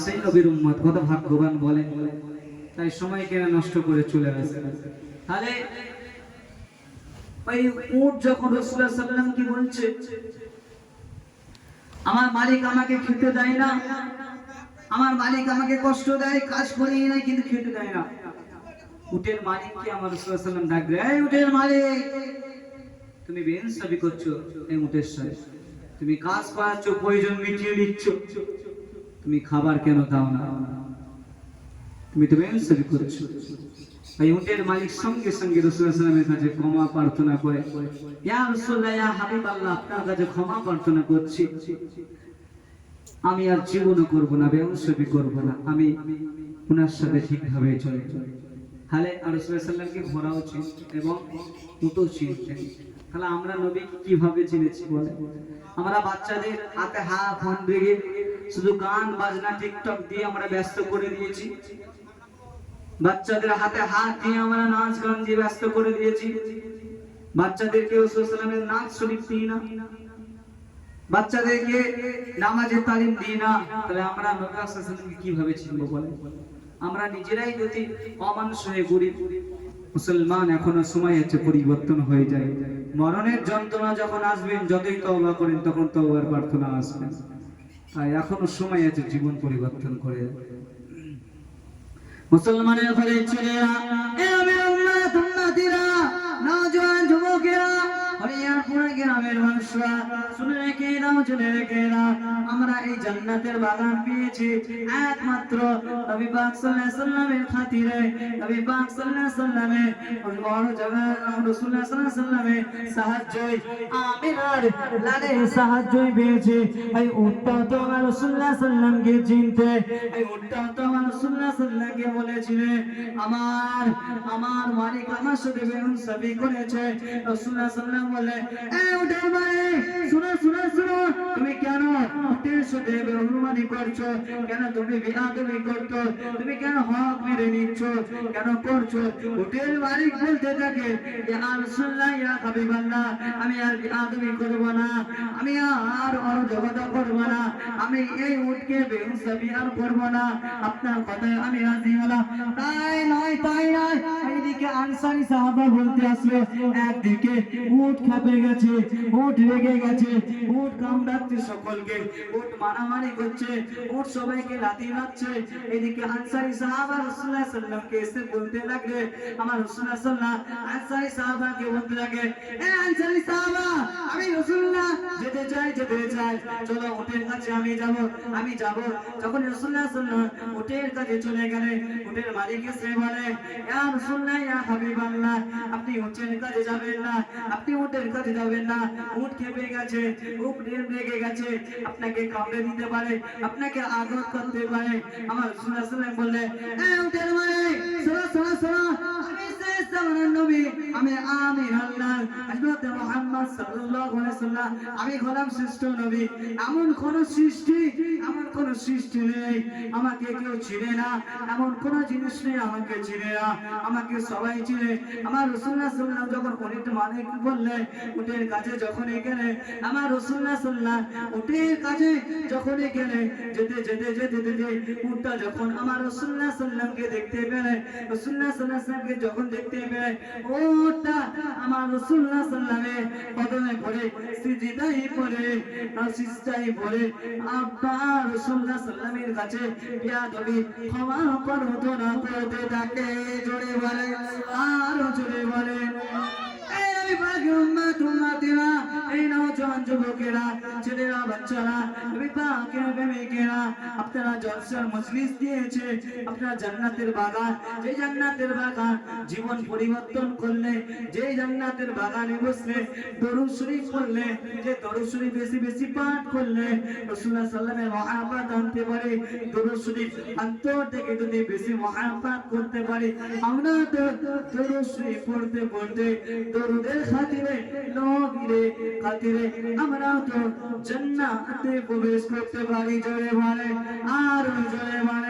সেই নবীর উম্মত কত ভাগ্যবান বলেন, তাই সময় কেন নষ্ট করে চলে আসে। তাহলে ওই উট যখন রাসূলুল্লাহ সাল্লাল্লাহু আলাইহি ওয়াসাল্লাম কি বলছে, আমার মালিক আমাকে খেতে দেয় না, আমার মালিক আমাকে কষ্ট দেয়, কাজ করিয়ে নেয় কিন্তু খেতে দেয় না। উটের মালিককে আমার রাসূলুল্লাহ সাল্লাল্লাহু আলাইহি ওয়াসাল্লাম ডাক দেয়, এই উটের মালিক, তুমি বেইনসাফি করছো এই উটের সাথে, তুমি কাজ করাচ্ছ, প্রয়োজন মিটিয়ে দিচ্ছ, তুমি খাবার কেন দাও না, তুমি তো বেইনসাফি করছো। এই উটের মালিক সঙ্গে সঙ্গে রাসূলুল্লাহ সাল্লাল্লাহু আলাইহি ওয়াসাল্লামের কাছে ক্ষমা প্রার্থনা করে, ইয়া রাসূলুল্লাহ, ইয়া হাবিবাল্লাহ, আপনার কাছে ক্ষমা প্রার্থনা করছি, আমি আর জীবনও করব না, বেইনসাফি করব না, আমি ওনার সাথে ঠিকভাবে চলে। তাহলে রাসূলুল্লাহ সাল্লাল্লাহু আলাইহি ওয়াসাল্লামকে ঘোরা উচিত এবং উটও চিনতেন। তাহলে আমরা নবীকে কিভাবে চিনেছি বলে, আমরা বাচ্চাদের হাতে হাত ফোন দিয়ে শুধু গান বাজনা টিকটক দিয়ে আমরা ব্যস্ত করে দিয়েছি, বাচ্চাদের হাতে হাত দিয়ে আমরা নাচ গান দিয়ে ব্যস্ত করে দিয়েছি, বাচ্চাদেরকে রাসূলুল্লাহ সাল্লাল্লাহু আলাইহি ওয়াসাল্লামের নাচ শরীফ দিই না, বাচ্চাদেরকে নামাজের তালিম দিই না। তাহলে আমরা নবী সাল্লাল্লাহু আলাইহি ওয়াসাল্লামকে কিভাবে চিনবো বলে? আমরা নিজেরাই যদি অমানুষ হয়ে ঘুরি। মুসলমান, এখনো সময় আছে পরিবর্তন হয়ে যায়। মরণের যন্ত্রণা যখন আসবেন, যতই তওবা করেন তখন তওবার প্রার্থনা আসবে, তাই এখনো সময় আছে জীবন পরিবর্তন করে। মুসলমানের ঘরে ছেলেরা, এ আমির উম্মাত উম্মাতিরা, নওজোয়ান যুবকেরা, হরিয়ারপুর গ্রামের মানুষরা, শুনে রেখে দাও, শুনে রেখে দাও, আমরা এই জান্নাতের বাগান পেয়েছি একমাত্র নবী পাক সাল্লাল্লাহু আলাইহি ওয়াসাল্লামের খাতিরে। নবী পাক সাল্লাল্লাহু আলাইহি ওয়াসাল্লামের বড় জায়গা, রাসূলুল্লাহ সাল্লাল্লাহু আলাইহি ওয়াসাল্লামের সাহায্যই, আমিনার লালের সাহায্যই পেয়েছে। এই উটটা তো রাসূলুল্লাহ সাল্লাল্লাহু আলাইহি ওয়াসাল্লামকে চিনতে, এই উটটা তো রাসূলুল্লাহ সাল্লাল্লাহু আলাইহি ওয়াসাল্লামকে বলেছিলেন, আমার মালিক আমার সাথে বেইনসাফি করেছে। রাসূলুল্লাহ সাল্লাল্লাহু আলাইহি ওয়াসাল্লাম বলে, এই উটের মালিক, শুনো শুনো শুনো, তুমি কেন উটের সাথে বেইমানি করছো, কেন তুমি বিআদবি করছো, তুমি কেন হক মেরে নিচ্ছ, কেন করছো? উটের মালিক বলতে থাকে, ইয়া রাসূলুল্লাহ, ইয়া হাবিবাল্লাহ, আমি আর বিআদবি করব না, আমি আর অরাজকতা করব না, আমি এই উটকে বেইনসাফি আর করব না, আপনার কথায় আমি রাজি হলাম। তাই নয়, তাই নয়, এইদিকে আনসারী সাহাবা বলতে আসলো, একদিকে উট খেপে গেছে, উট রেগে গেছে, উট কামড়াচ্ছে সকলকে, উট মারামারি করছে, উট সবাইকে লাথি মারছে। এদিকে আনসারী সাহাবা রাসূলুল্লাহ সাল্লাল্লাহু আলাইহি ওয়াসাল্লামকে এসে বলতে লাগলে, আমার রাসূলুল্লাহ সাল্লাল্লাহু আলাইহি ওয়াসাল্লাম আনসারী সাহাবাকে বলতে লাগে, এ আনসারী সাহাবা, আমি রাসূলুল্লাহ যেতে চাই, যেতে চাই, চলো উটের কাছে আমি যাব, আমি যাব। যখন রাসূলুল্লাহ সাল্লাল্লাহু আলাইহি ওয়াসাল্লাম উটের কাছে চলে গেলেন, উটের মালিক এসে বলে, ইয়া রাসূলুল্লাহ, ইয়া হাবিবাল্লাহ, আপনি উটের কাছে যাবেন না, আপনি উটের কাছে যাবেন না, উট খেপে গেছে, উট রেগে গেছে, আপনাকে কামড়ে দিতে পারে, আপনাকে আঘাত করতে পারে। আমার রাসূলুল্লাহ সাল্লাল্লাহু আলাইহি ওয়াসাল্লাম বললে, এই উটের মালিক, শোনো শোনো শোনো, আমি শেষ জামানার নবী, আমি আমির আল্লাহ হযরত মুহাম্মদ সাল্লাল্লাহু আলাইহি ওয়াসাল্লাম, আমি হলাম শ্রেষ্ঠ নবী, এমন কোন সৃষ্টি, এমন কোন সৃষ্টি নেই আমাকে কেউ চিনে না, এমন কোন জিনিস নেই আমাকে চিনে না, আমাকে সবাই চিনে। আমার রাসূলুল্লাহ সাল্লাল্লাহু আলাইহি ওয়াসাল্লাম যখন উটের মালিক বললে, উটের কাছে যখন গেলে, আমার রাসূলুল্লাহ সাল্লাল্লাহু আলাইহি ওয়াসাল্লাম উটের কাছে যখন গেলে, যেতে যেতে যেতে যেতে উটটা যখন আমার রাসূলুল্লাহ সাল্লাল্লাহু আলাইহি ওয়াসাল্লামকে দেখতে পেলে, রাসূলুল্লাহ সাল্লাল্লাহু আলাইহি ওয়াসাল্লামকে যখন দেখতে পেলে, উটটা আমার রাসূলুল্লাহ সাল্লাল্লাহু আলাইহি ওয়াসাল্লামের কদমে পড়ে, সিজদায় পড়ে, সিজদায় পড়ে আব্বা রাসূলুল্লাহ সাল্লাল্লাহু আলাইহি ওয়াসাল্লামের কাছে বিয়াদবি ক্ষমা প্রার্থনা করতে থাকে। জোরে বলে, আরো জোরে বলে, এই নবী পাকের উম্মত উম্মতিরা, এই নওজোয়ান যুবকেরা, ছেলেরা, বাচ্চারা, নবী পাকের প্রেমিকেরা, আপনারা জলসার মজলিস দিয়েছে, আপনারা জান্নাতের বাগান, যে জান্নাতের বাগান জীবন পরিবর্তন করলে, যে জান্নাতের বাগানে বসলে, দরুদ শরীফ পড়লে, যে দরুদ শরীফ বেশি বেশি পাঠ করলে রাসূলুল্লাহ সাল্লাল্লাহু আলাইহি ওয়াসাল্লামের মহব্বত আনতে পারে, দরুদ শরীফ অন্তর থেকে যদি বেশি মহব্বত করতে পারি, আমরা তো দরুদ শরীফ পড়তে পড়তে, দরুদের খাতিরে, নবীর খাতিরে আমরা তো জান্নাতে প্রবেশ করতে পারি। জোরে বলে, আর জোরে বলে।